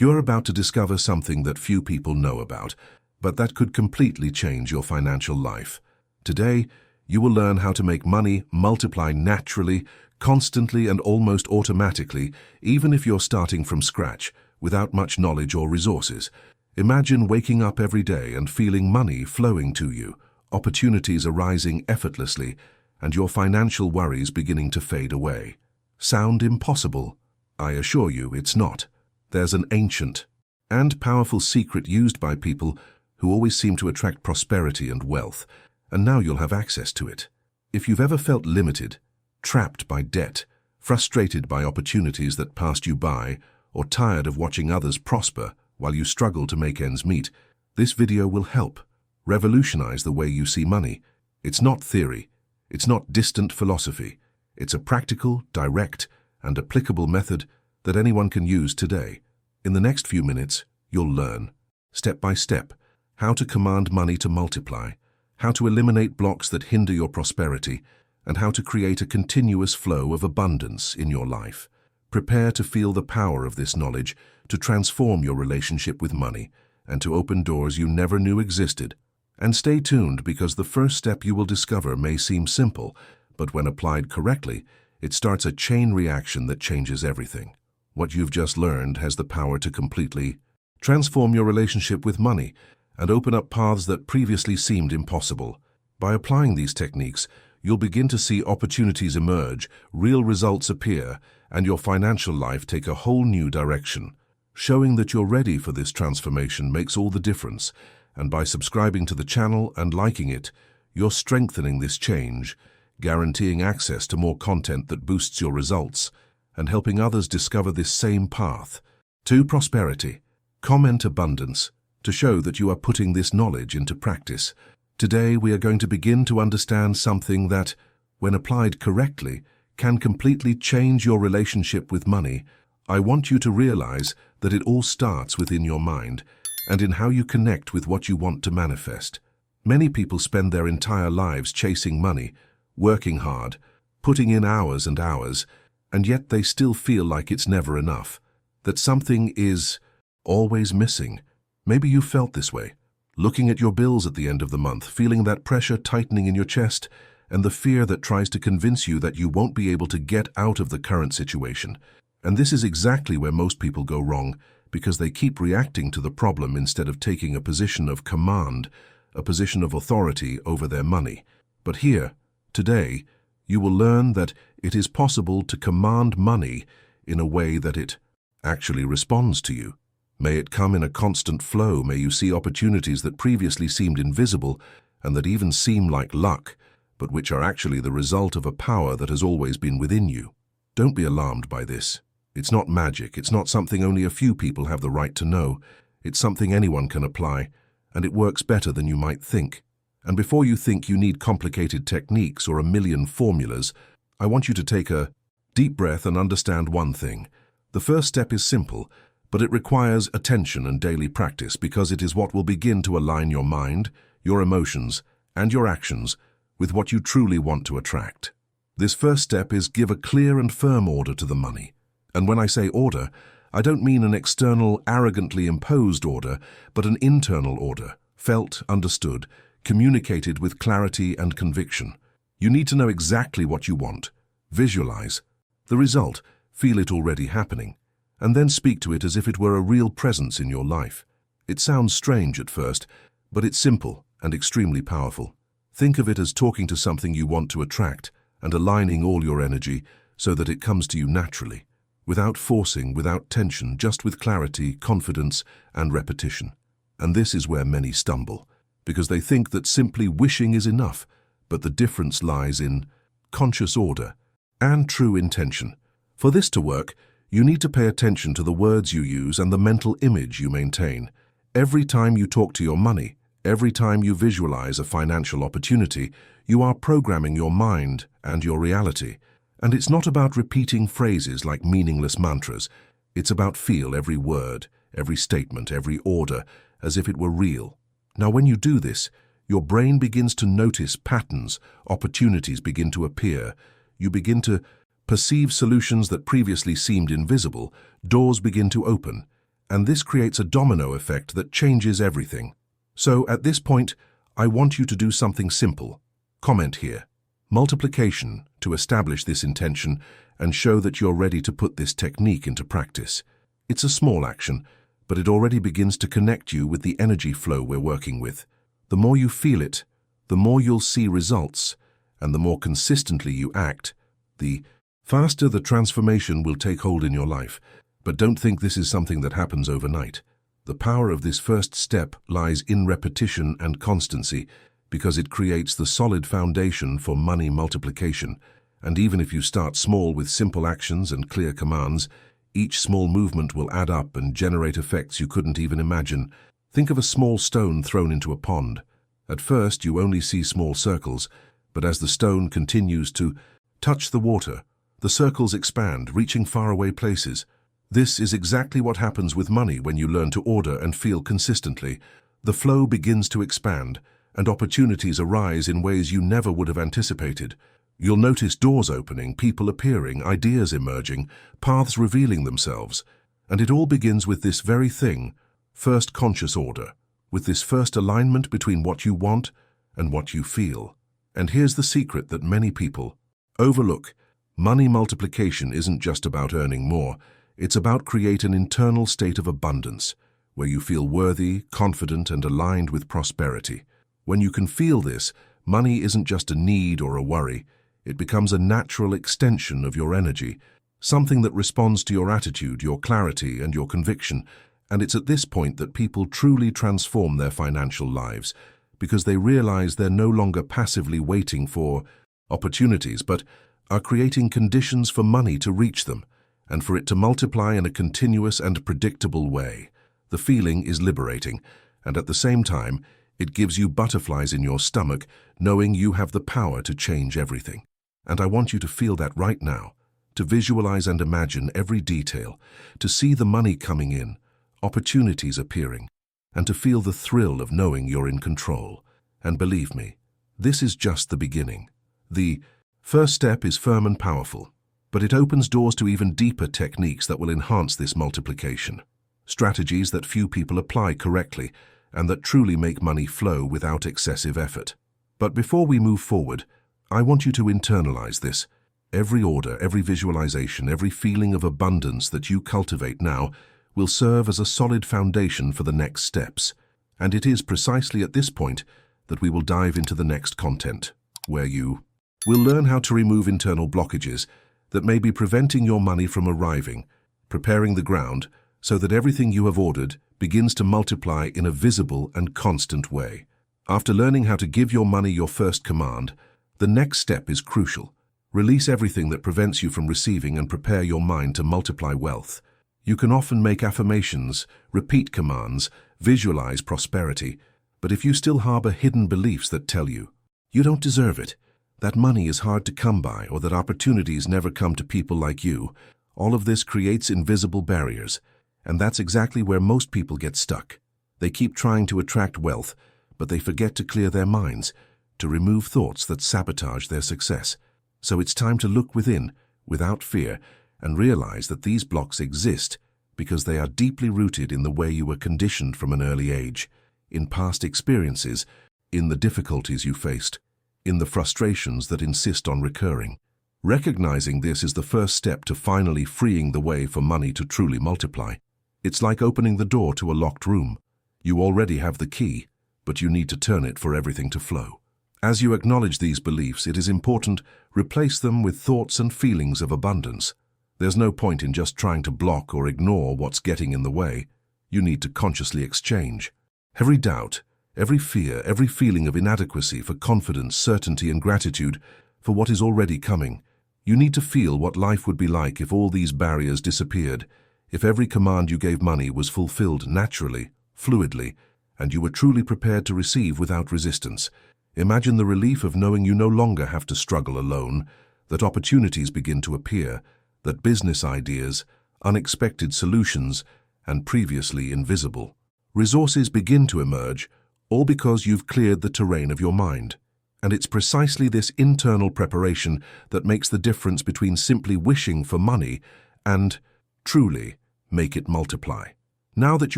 You're about to discover something that few people know about, but that could completely change your financial life. Today, you will learn how to make money multiply naturally, constantly, and almost automatically, even if you're starting from scratch, without much knowledge or resources. Imagine waking up every day and feeling money flowing to you, opportunities arising effortlessly, and your financial worries beginning to fade away. Sound impossible? I assure you it's not. There's an ancient and powerful secret used by people who always seem to attract prosperity and wealth, and now you'll have access to it. If you've ever felt limited, trapped by debt, frustrated by opportunities that passed you by, or tired of watching others prosper while you struggle to make ends meet, this video will help revolutionize the way you see money. It's not theory. It's not distant philosophy. It's a practical, direct, and applicable method that anyone can use today. In the next few minutes, you'll learn, step by step, how to command money to multiply, how to eliminate blocks that hinder your prosperity, and how to create a continuous flow of abundance in your life. Prepare to feel the power of this knowledge to transform your relationship with money and to open doors you never knew existed. And stay tuned, because the first step you will discover may seem simple, but when applied correctly, it starts a chain reaction that changes everything. What you've just learned has the power to completely transform your relationship with money and open up paths that previously seemed impossible. By applying these techniques, you'll begin to see opportunities emerge, real results appear, and your financial life take a whole new direction. Showing that you're ready for this transformation makes all the difference, and by subscribing to the channel and liking it, you're strengthening this change, guaranteeing access to more content that boosts your results, and helping others discover this same path to prosperity. Comment abundance to show that you are putting this knowledge into practice. Today we are going to begin to understand something that, when applied correctly, can completely change your relationship with money. I want you to realize that it all starts within your mind and in how you connect with what you want to manifest. Many people spend their entire lives chasing money, working hard, putting in hours and hours, and yet they still feel like it's never enough, that something is always missing. Maybe you felt this way, looking at your bills at the end of the month, feeling that pressure tightening in your chest, and the fear that tries to convince you that you won't be able to get out of the current situation. And this is exactly where most people go wrong, because they keep reacting to the problem instead of taking a position of command, a position of authority over their money. But here, today, you will learn that it is possible to command money in a way that it actually responds to you. May it come in a constant flow. May you see opportunities that previously seemed invisible and that even seem like luck, but which are actually the result of a power that has always been within you. Don't be alarmed by this. It's not magic. It's not something only a few people have the right to know. It's something anyone can apply, and it works better than you might think. And before you think you need complicated techniques or a million formulas, I want you to take a deep breath and understand one thing. The first step is simple, but it requires attention and daily practice, because it is what will begin to align your mind, your emotions, and your actions with what you truly want to attract. This first step is give a clear and firm order to the money. And when I say order, I don't mean an external, arrogantly imposed order, but an internal order, felt, understood, communicated with clarity and conviction. You need to know exactly what you want, visualize the result, feel it already happening, and then speak to it as if it were a real presence in your life. It sounds strange at first, but it's simple and extremely powerful. Think of it as talking to something you want to attract and aligning all your energy so that it comes to you naturally, without forcing, without tension, just with clarity, confidence, and repetition. And this is where many stumble, because they think that simply wishing is enough, but the difference lies in conscious order and true intention. For this to work, you need to pay attention to the words you use and the mental image you maintain. Every time you talk to your money, every time you visualize a financial opportunity, you are programming your mind and your reality. And it's not about repeating phrases like meaningless mantras. It's about feel every word, every statement, every order, as if it were real. Now, when you do this, your brain begins to notice patterns, opportunities begin to appear. You begin to perceive solutions that previously seemed invisible, doors begin to open, And this creates a domino effect that changes everything. So at this point, I want you to do something simple. Comment here, multiplication, to establish this intention and show that you're ready to put this technique into practice. It's a small action, but it already begins to connect you with the energy flow we're working with. The more you feel it, the more you'll see results, and the more consistently you act, the faster the transformation will take hold in your life. But don't think this is something that happens overnight. The power of this first step lies in repetition and constancy, because it creates the solid foundation for money multiplication. And even if you start small with simple actions and clear commands, each small movement will add up and generate effects you couldn't even imagine. Think of a small stone thrown into a pond. At first, you only see small circles, but as the stone continues to touch the water, the circles expand, reaching faraway places. This is exactly what happens with money when you learn to order and feel consistently. The flow begins to expand, and opportunities arise in ways you never would have anticipated. You'll notice doors opening, people appearing, ideas emerging, paths revealing themselves. And it all begins with this very thing, first conscious order, with this first alignment between what you want and what you feel. And here's the secret that many people overlook. Money multiplication isn't just about earning more. It's about creating an internal state of abundance, where you feel worthy, confident, and aligned with prosperity. When you can feel this, money isn't just a need or a worry. It becomes a natural extension of your energy, something that responds to your attitude, your clarity, and your conviction. And it's at this point that people truly transform their financial lives, because they realize they're no longer passively waiting for opportunities, but are creating conditions for money to reach them, and for it to multiply in a continuous and predictable way. The feeling is liberating, and at the same time, it gives you butterflies in your stomach, knowing you have the power to change everything. And I want you to feel that right now, to visualize and imagine every detail, to see the money coming in, opportunities appearing, and to feel the thrill of knowing you're in control. And believe me, this is just the beginning. The first step is firm and powerful, but it opens doors to even deeper techniques that will enhance this multiplication. Strategies that few people apply correctly, and that truly make money flow without excessive effort. But before we move forward, I want you to internalize this. Every order, every visualization, every feeling of abundance that you cultivate now will serve as a solid foundation for the next steps. And it is precisely at this point that we will dive into the next content, where you will learn how to remove internal blockages that may be preventing your money from arriving, preparing the ground so that everything you have ordered begins to multiply in a visible and constant way. After learning how to give your money your first command, the next step is crucial. Release everything that prevents you from receiving and prepare your mind to multiply wealth. You can often make affirmations, repeat commands, visualize prosperity, but if you still harbor hidden beliefs that tell you don't deserve it, that money is hard to come by, or that opportunities never come to people like you, all of this creates invisible barriers. And that's exactly where most people get stuck. They keep trying to attract wealth, but they forget to clear their minds, to remove thoughts that sabotage their success. So it's time to look within, without fear, and realize that these blocks exist because they are deeply rooted in the way you were conditioned from an early age, in past experiences, in the difficulties you faced, in the frustrations that insist on recurring. Recognizing this is the first step to finally freeing the way for money to truly multiply. It's like opening the door to a locked room. You already have the key, but you need to turn it for everything to flow. As you acknowledge these beliefs, it is important, replace them with thoughts and feelings of abundance. There's no point in just trying to block or ignore what's getting in the way. You need to consciously exchange. Every doubt, every fear, every feeling of inadequacy for confidence, certainty, and gratitude for what is already coming. You need to feel what life would be like if all these barriers disappeared, if every command you gave money was fulfilled naturally, fluidly, and you were truly prepared to receive without resistance. Imagine the relief of knowing you no longer have to struggle alone, that opportunities begin to appear, that business ideas, unexpected solutions, and previously invisible resources begin to emerge, all because you've cleared the terrain of your mind. And it's precisely this internal preparation that makes the difference between simply wishing for money and truly make it multiply. Now that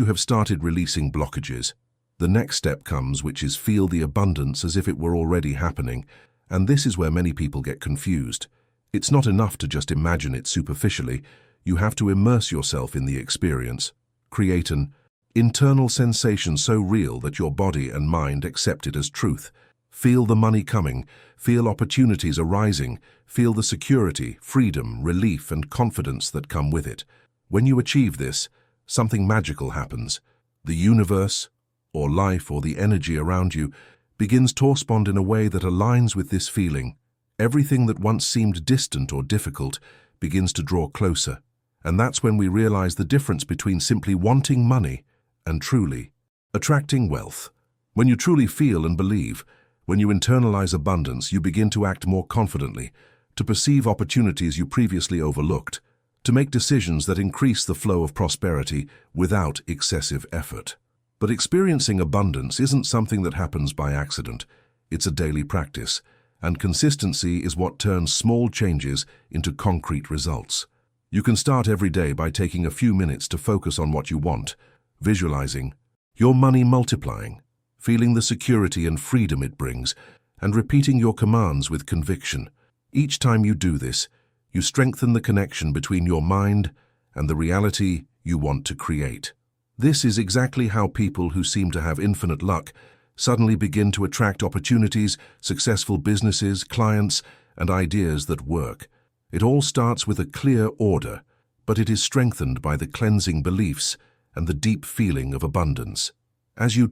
you have started releasing blockages, the next step comes, which is feel the abundance as if it were already happening, and this is where many people get confused. It's not enough to just imagine it superficially. You have to immerse yourself in the experience. Create an internal sensation so real that your body and mind accept it as truth. Feel the money coming, feel opportunities arising, feel the security, freedom, relief, and confidence that come with it. When you achieve this, something magical happens. The universe, or life, or the energy around you begins to respond in a way that aligns with this feeling. Everything that once seemed distant or difficult begins to draw closer. And that's when we realize the difference between simply wanting money and truly attracting wealth. When you truly feel and believe, when you internalize abundance, you begin to act more confidently, to perceive opportunities you previously overlooked, to make decisions that increase the flow of prosperity without excessive effort. But experiencing abundance isn't something that happens by accident. It's a daily practice, and consistency is what turns small changes into concrete results. You can start every day by taking a few minutes to focus on what you want, visualizing your money multiplying, feeling the security and freedom it brings, and repeating your commands with conviction. Each time you do this, you strengthen the connection between your mind and the reality you want to create. This is exactly how people who seem to have infinite luck suddenly begin to attract opportunities, successful businesses, clients, and ideas that work. It all starts with a clear order, but it is strengthened by the cleansing beliefs and the deep feeling of abundance. As you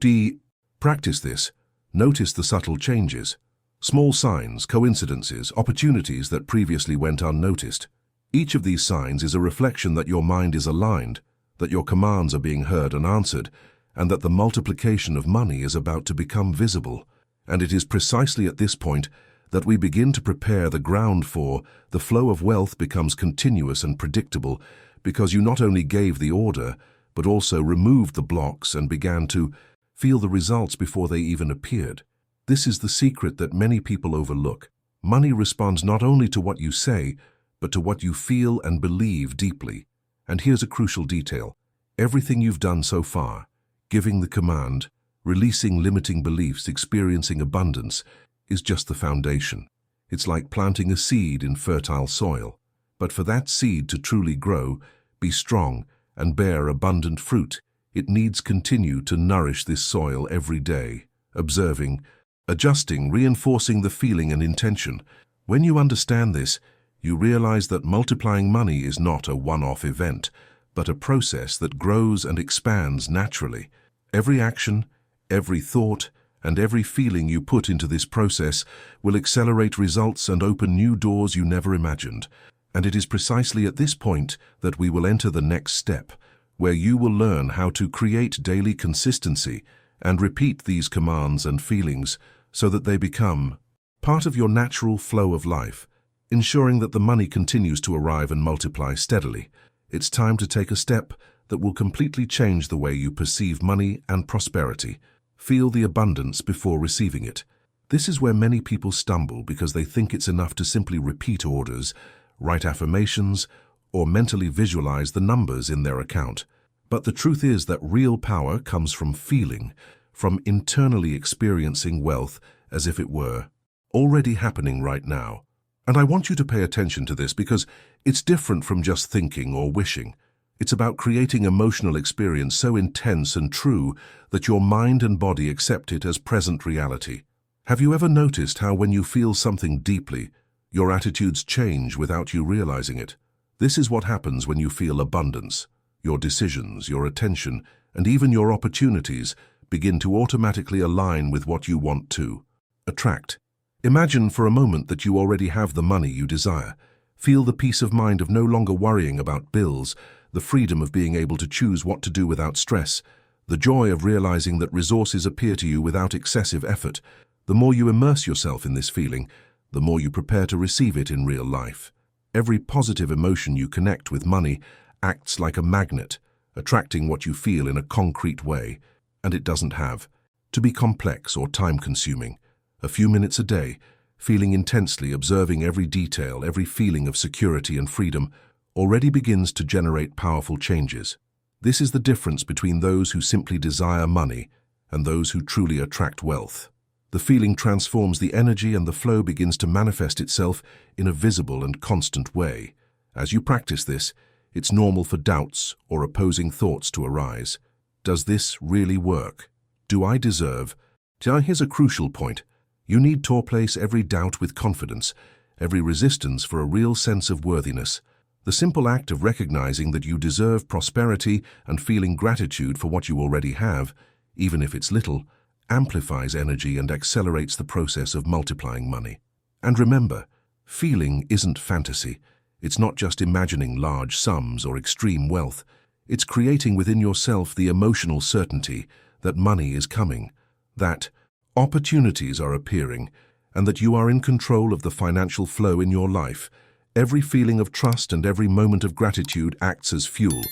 practice this, notice the subtle changes, small signs, coincidences, opportunities that previously went unnoticed. Each of these signs is a reflection that your mind is aligned, that your commands are being heard and answered, and that the multiplication of money is about to become visible. And it is precisely at this point that we begin to prepare the ground for the flow of wealth becomes continuous and predictable, because you not only gave the order, but also removed the blocks and began to feel the results before they even appeared. This is the secret that many people overlook. Money responds not only to what you say, but to what you feel and believe deeply. And here's a crucial detail. Everything you've done so far, giving the command, releasing limiting beliefs, experiencing abundance, is just the foundation. It's like planting a seed in fertile soil. But for that seed to truly grow, be strong, and bear abundant fruit, it needs continue to nourish this soil every day, observing, adjusting, reinforcing the feeling and intention. When you understand this, you realize that multiplying money is not a one-off event, but a process that grows and expands naturally. Every action, every thought, and every feeling you put into this process will accelerate results and open new doors you never imagined. And it is precisely at this point that we will enter the next step, where you will learn how to create daily consistency and repeat these commands and feelings so that they become part of your natural flow of life, ensuring that the money continues to arrive and multiply steadily. It's time to take a step that will completely change the way you perceive money and prosperity. Feel the abundance before receiving it. This is where many people stumble because they think it's enough to simply repeat orders, write affirmations, or mentally visualize the numbers in their account. But the truth is that real power comes from feeling, from internally experiencing wealth as if it were already happening right now. And I want you to pay attention to this because it's different from just thinking or wishing. It's about creating emotional experience so intense and true that your mind and body accept it as present reality. Have you ever noticed how when you feel something deeply, your attitudes change without you realizing it? This is what happens when you feel abundance. Your decisions, your attention, and even your opportunities begin to automatically align with what you want to attract. Imagine for a moment that you already have the money you desire. Feel the peace of mind of no longer worrying about bills, the freedom of being able to choose what to do without stress, the joy of realizing that resources appear to you without excessive effort. The more you immerse yourself in this feeling, the more you prepare to receive it in real life. Every positive emotion you connect with money acts like a magnet, attracting what you feel in a concrete way, and it doesn't have to be complex or time-consuming. A few minutes a day, feeling intensely, observing every detail, every feeling of security and freedom, already begins to generate powerful changes. This is the difference between those who simply desire money and those who truly attract wealth. The feeling transforms the energy and the flow begins to manifest itself in a visible and constant way. As you practice this, it's normal for doubts or opposing thoughts to arise. Does this really work? Do I deserve? Here's a crucial point. You need to replace every doubt with confidence, every resistance for a real sense of worthiness. The simple act of recognizing that you deserve prosperity and feeling gratitude for what you already have, even if it's little, amplifies energy and accelerates the process of multiplying money. And remember, feeling isn't fantasy. It's not just imagining large sums or extreme wealth. It's creating within yourself the emotional certainty that money is coming, that opportunities are appearing, and that you are in control of the financial flow in your life. Every feeling of trust and every moment of gratitude acts as fuel,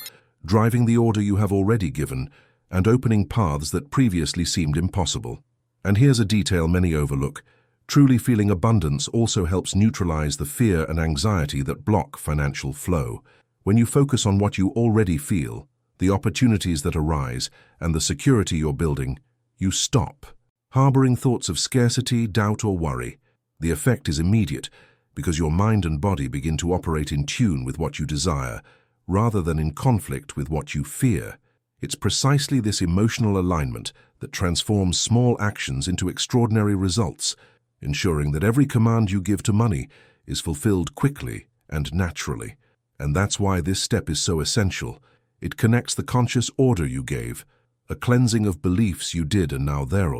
driving the order you have already given and opening paths that previously seemed impossible. And here's a detail many overlook. Truly feeling abundance also helps neutralize the fear and anxiety that block financial flow. When you focus on what you already feel, the opportunities that arise, and the security you're building, you stop harboring thoughts of scarcity, doubt, or worry. The effect is immediate because your mind and body begin to operate in tune with what you desire, rather than in conflict with what you fear. It's precisely this emotional alignment that transforms small actions into extraordinary results, ensuring that every command you give to money is fulfilled quickly and naturally. And that's why this step is so essential. It connects the conscious order you gave, a cleansing of beliefs you did and now they're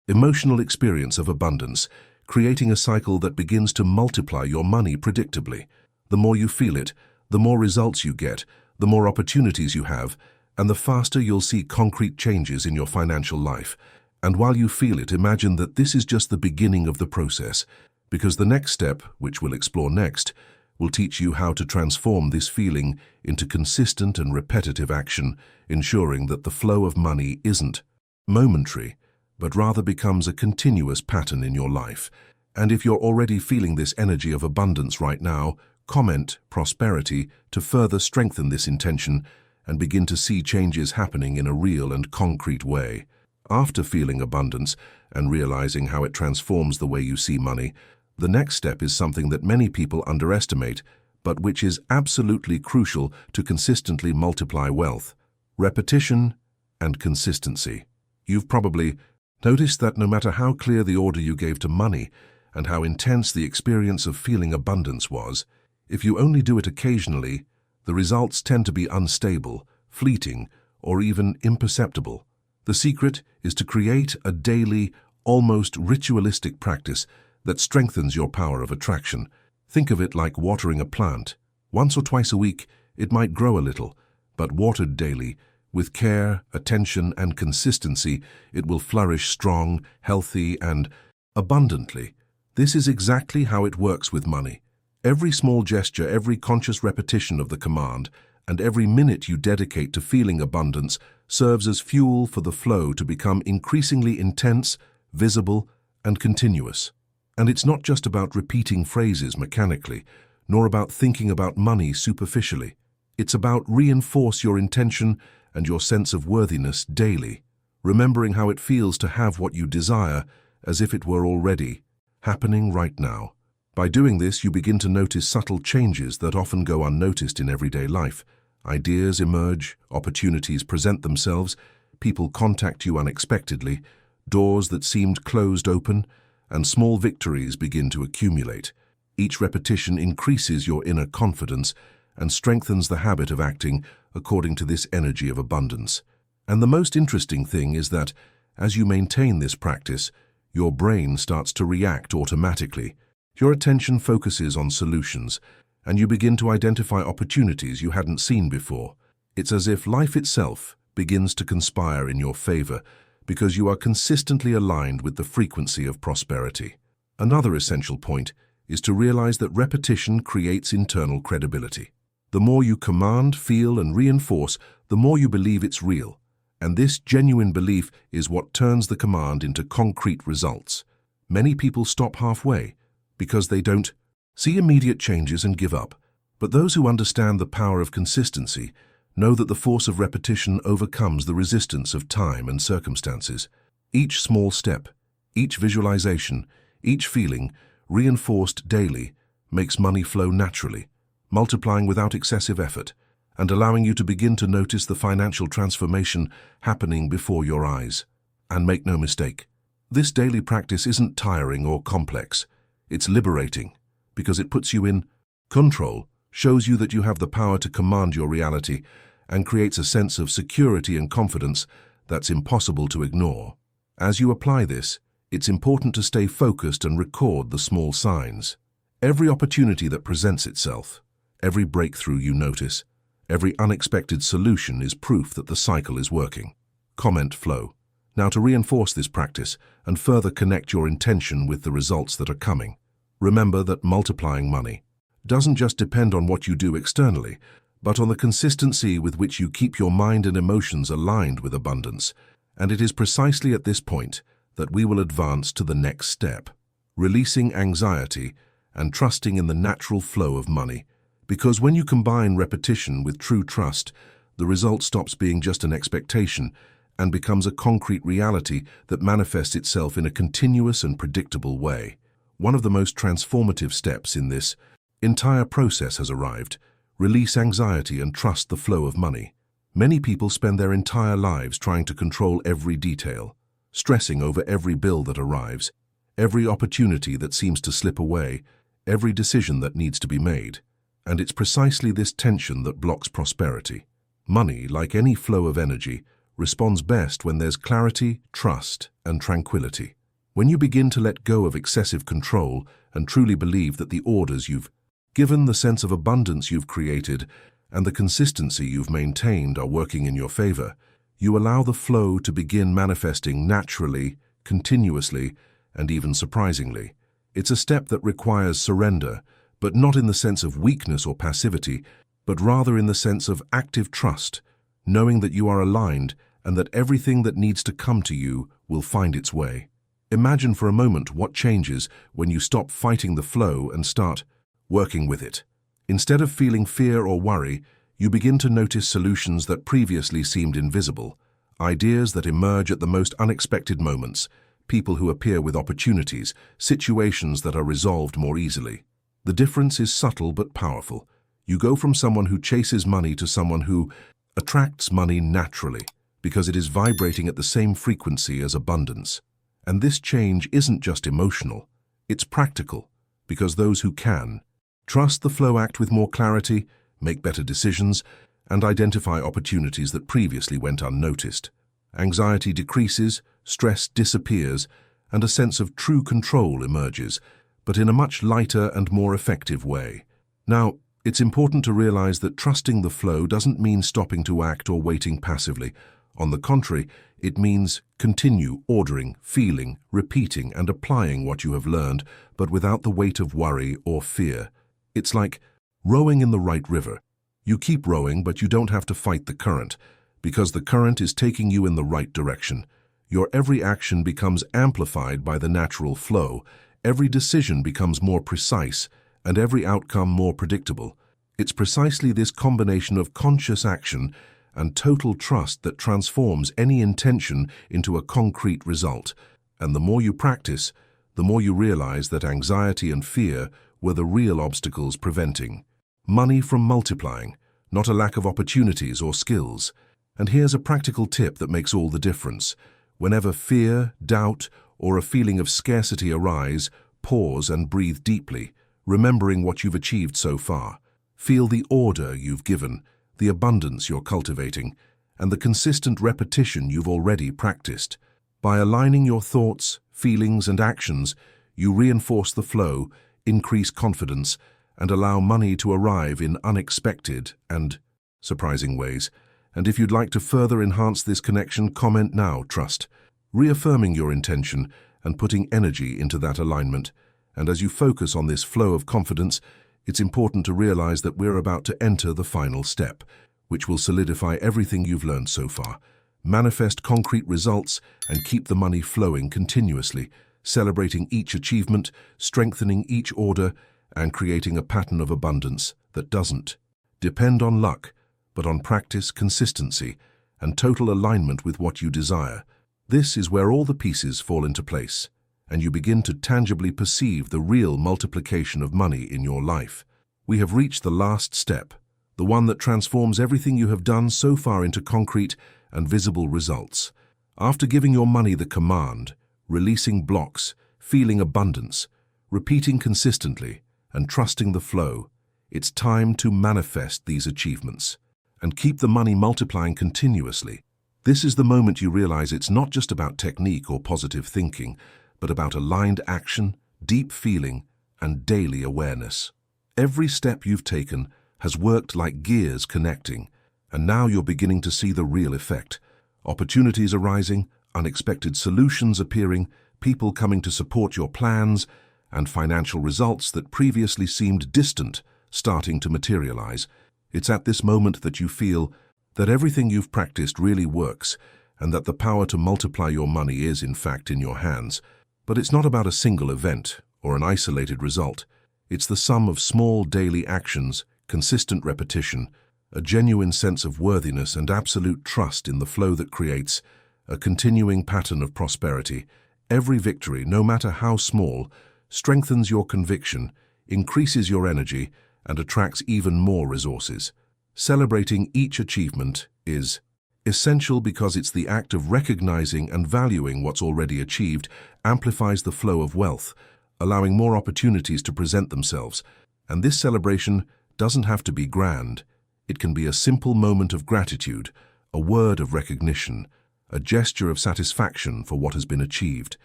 emotional experience of abundance, creating a cycle that begins to multiply your money predictably. The more you feel it, the more results you get, the more opportunities you have, and the faster you'll see concrete changes in your financial life. And while you feel it, imagine that this is just the beginning of the process, because the next step, which we'll explore next, will teach you how to transform this feeling into consistent and repetitive action, ensuring that the flow of money isn't momentary, but rather becomes a continuous pattern in your life. And if you're already feeling this energy of abundance right now, comment prosperity to further strengthen this intention and begin to see changes happening in a real and concrete way. After feeling abundance and realizing how it transforms the way you see money, the next step is something that many people underestimate, but which is absolutely crucial to consistently multiply wealth: repetition and consistency. You've probably noticed that no matter how clear the order you gave to money and how intense the experience of feeling abundance was, if you only do it occasionally, the results tend to be unstable, fleeting, or even imperceptible. The secret is to create a daily, almost ritualistic practice that strengthens your power of attraction. Think of it like watering a plant. Once or twice a week, it might grow a little, but watered daily, with care, attention, and consistency, it will flourish strong, healthy, and abundantly. This is exactly how it works with money. Every small gesture, every conscious repetition of the command, and every minute you dedicate to feeling abundance serves as fuel for the flow to become increasingly intense, visible, and continuous. And it's not just about repeating phrases mechanically, nor about thinking about money superficially. It's about reinforce your intention and your sense of worthiness daily, remembering how it feels to have what you desire as if it were already happening right now. By doing this, you begin to notice subtle changes that often go unnoticed in everyday life. Ideas emerge, opportunities present themselves, people contact you unexpectedly, doors that seemed closed open, and small victories begin to accumulate. Each repetition increases your inner confidence and strengthens the habit of acting according to this energy of abundance. And the most interesting thing is that, as you maintain this practice, your brain starts to react automatically. Your attention focuses on solutions, and you begin to identify opportunities you hadn't seen before. It's as if life itself begins to conspire in your favor, because you are consistently aligned with the frequency of prosperity. Another essential point is to realize that repetition creates internal credibility. The more you command, feel, and reinforce, the more you believe it's real. And this genuine belief is what turns the command into concrete results. Many people stop halfway because they don't see immediate changes and give up. But those who understand the power of consistency know that the force of repetition overcomes the resistance of time and circumstances. Each small step, each visualization, each feeling, reinforced daily, makes money flow naturally, multiplying without excessive effort, and allowing you to begin to notice the financial transformation happening before your eyes. And make no mistake, this daily practice isn't tiring or complex. It's liberating, because it puts you in control, shows you that you have the power to command your reality, and creates a sense of security and confidence that's impossible to ignore. As you apply this, it's important to stay focused and record the small signs. Every opportunity that presents itself, every breakthrough you notice, every unexpected solution is proof that the cycle is working. Comment flow. Now, to reinforce this practice and further connect your intention with the results that are coming, remember that multiplying money doesn't just depend on what you do externally, but on the consistency with which you keep your mind and emotions aligned with abundance. And it is precisely at this point that we will advance to the next step, releasing anxiety and trusting in the natural flow of money. Because when you combine repetition with true trust, the result stops being just an expectation and becomes a concrete reality that manifests itself in a continuous and predictable way. One of the most transformative steps in this entire process has arrived. Release anxiety and trust the flow of money. Many people spend their entire lives trying to control every detail, stressing over every bill that arrives, every opportunity that seems to slip away, every decision that needs to be made. And it's precisely this tension that blocks prosperity. Money, like any flow of energy, responds best when there's clarity, trust, and tranquility. When you begin to let go of excessive control and truly believe that the orders you've given, the sense of abundance you've created, and the consistency you've maintained are working in your favor, you allow the flow to begin manifesting naturally, continuously, and even surprisingly. It's a step that requires surrender, but not in the sense of weakness or passivity, but rather in the sense of active trust, knowing that you are aligned and that everything that needs to come to you will find its way. Imagine for a moment what changes when you stop fighting the flow and start working with it. Instead of feeling fear or worry, you begin to notice solutions that previously seemed invisible, ideas that emerge at the most unexpected moments, people who appear with opportunities, situations that are resolved more easily. The difference is subtle but powerful. You go from someone who chases money to someone who attracts money naturally, because it is vibrating at the same frequency as abundance. And this change isn't just emotional, it's practical, because those who can trust the flow act with more clarity, make better decisions, and identify opportunities that previously went unnoticed. Anxiety decreases, stress disappears, and a sense of true control emerges, but in a much lighter and more effective way. Now, it's important to realize that trusting the flow doesn't mean stopping to act or waiting passively. On the contrary, it means continue ordering, feeling, repeating, and applying what you have learned, but without the weight of worry or fear. It's like rowing in the right river. You keep rowing, but you don't have to fight the current, because the current is taking you in the right direction. Your every action becomes amplified by the natural flow, every decision becomes more precise, and every outcome more predictable. It's precisely this combination of conscious action and total trust that transforms any intention into a concrete result. And the more you practice, the more you realize that anxiety and fear were the real obstacles preventing money from multiplying, not a lack of opportunities or skills. And here's a practical tip that makes all the difference. Whenever fear, doubt, or a feeling of scarcity arise, pause and breathe deeply, remembering what you've achieved so far. Feel the order you've given, the abundance you're cultivating, and the consistent repetition you've already practiced. By aligning your thoughts, feelings, and actions, you reinforce the flow, increase confidence, and allow money to arrive in unexpected and surprising ways. And if you'd like to further enhance this connection, comment now, trust, reaffirming your intention and putting energy into that alignment. And as you focus on this flow of confidence, it's important to realize that we're about to enter the final step, which will solidify everything you've learned so far, manifest concrete results, and keep the money flowing continuously, celebrating each achievement, strengthening each order, and creating a pattern of abundance that doesn't depend on luck, but on practice, consistency, and total alignment with what you desire. This is where all the pieces fall into place, and you begin to tangibly perceive the real multiplication of money in your life. We have reached the last step, the one that transforms everything you have done so far into concrete and visible results. After giving your money the command, releasing blocks, feeling abundance, repeating consistently, and trusting the flow, it's time to manifest these achievements and keep the money multiplying continuously. This is the moment you realize it's not just about technique or positive thinking, but about aligned action, deep feeling, and daily awareness. Every step you've taken has worked like gears connecting, and now you're beginning to see the real effect. Opportunities arising, unexpected solutions appearing, people coming to support your plans, and financial results that previously seemed distant starting to materialize. It's at this moment that you feel that everything you've practiced really works and that the power to multiply your money is, in fact, in your hands. But it's not about a single event or an isolated result. It's the sum of small daily actions, consistent repetition, a genuine sense of worthiness and absolute trust in the flow that creates a continuing pattern of prosperity. Every victory, no matter how small, strengthens your conviction, increases your energy, and attracts even more resources. Celebrating each achievement is essential because it's the act of recognizing and valuing what's already achieved amplifies the flow of wealth, allowing more opportunities to present themselves. And this celebration doesn't have to be grand. It can be a simple moment of gratitude, a word of recognition, a gesture of satisfaction for what has been achieved.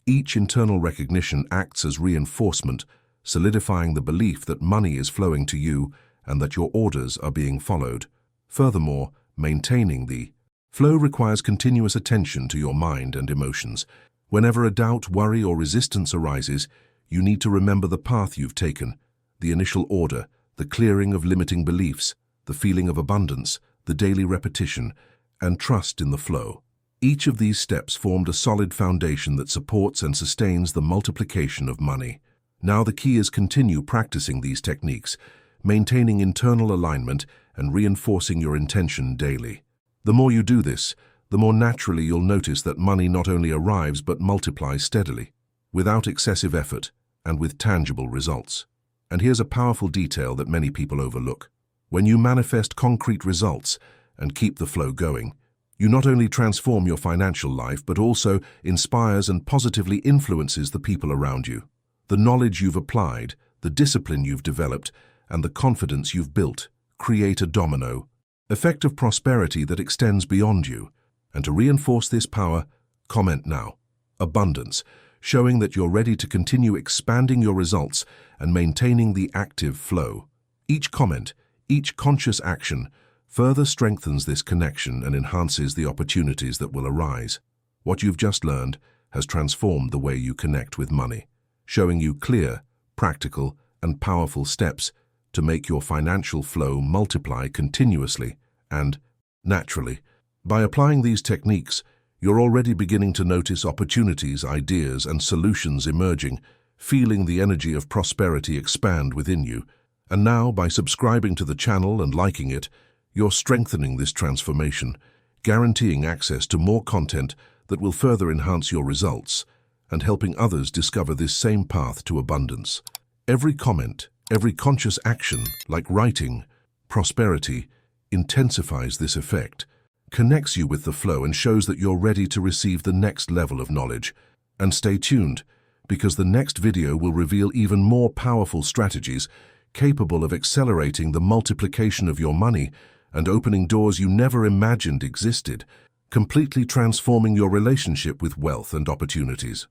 Each internal recognition acts as reinforcement, solidifying the belief that money is flowing to you and that your orders are being followed. Furthermore, maintaining the flow requires continuous attention to your mind and emotions. Whenever a doubt, worry, or resistance arises, you need to remember the path you've taken, the initial order, the clearing of limiting beliefs, the feeling of abundance, the daily repetition, and trust in the flow. Each of these steps formed a solid foundation that supports and sustains the multiplication of money. Now the key is continue practicing these techniques, maintaining internal alignment and reinforcing your intention daily. The more you do this, the more naturally you'll notice that money not only arrives but multiplies steadily, without excessive effort and with tangible results. And here's a powerful detail that many people overlook. When you manifest concrete results and keep the flow going, you not only transform your financial life but also inspires and positively influences the people around you. The knowledge you've applied, the discipline you've developed, and the confidence you've built create a domino effect of prosperity that extends beyond you. And to reinforce this power, comment now. Abundance, showing that you're ready to continue expanding your results and maintaining the active flow. Each comment, each conscious action, further strengthens this connection and enhances the opportunities that will arise. What you've just learned has transformed the way you connect with money, showing you clear, practical, and powerful steps to make your financial flow multiply continuously and naturally. By applying these techniques, you're already beginning to notice opportunities, ideas, and solutions emerging, feeling the energy of prosperity expand within you. And now, by subscribing to the channel and liking it, you're strengthening this transformation, guaranteeing access to more content that will further enhance your results and helping others discover this same path to abundance. Every comment, every conscious action, like writing, prosperity, intensifies this effect, connects you with the flow and shows that you're ready to receive the next level of knowledge. And stay tuned, because the next video will reveal even more powerful strategies capable of accelerating the multiplication of your money and opening doors you never imagined existed, completely transforming your relationship with wealth and opportunities.